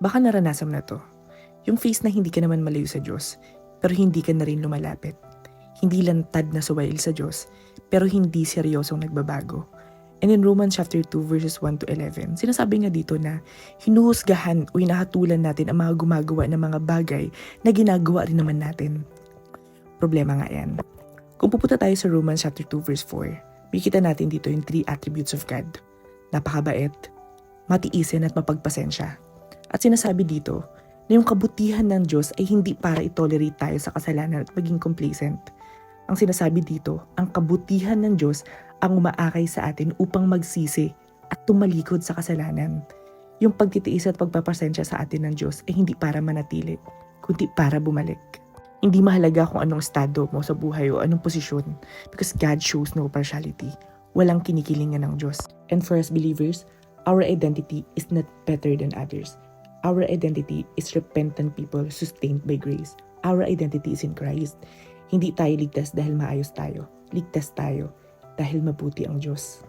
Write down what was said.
Baka naranasan na to. Yung face na hindi ka naman malayo sa Diyos, pero hindi ka na rin lumalapit. Hindi lantad na suwail sa Diyos, pero hindi seryosong nagbabago. And in Romans chapter 2 verses 1 to 11, sinasabi nga dito na hinuhusgahan o hinahatulan natin ang mga gumagawa ng mga bagay na ginagawa rin naman natin. Problema nga yan. Kung pupunta tayo sa Romans chapter 2 verse 4, makikita natin dito yung 3 attributes of God. Napakabait, matiisin at mapagpasensya. At sinasabi dito na yung kabutihan ng Diyos ay hindi para itolerate tayo sa kasalanan at maging complacent. Ang sinasabi dito, ang kabutihan ng Diyos ang umaakay sa atin upang magsisi at tumalikod sa kasalanan. Yung pagtitiis at pagpapasensya sa atin ng Diyos ay hindi para manatili, kundi para bumalik. Hindi mahalaga kung anong estado mo sa buhay o anong posisyon because God shows no partiality. Walang kinikilingan ng Diyos. And for us believers, our identity is not better than others. Our identity is repentant people sustained by grace. Our identity is in Christ. Hindi tayo ligtas dahil maayos tayo. Ligtas tayo dahil mabuti ang Diyos.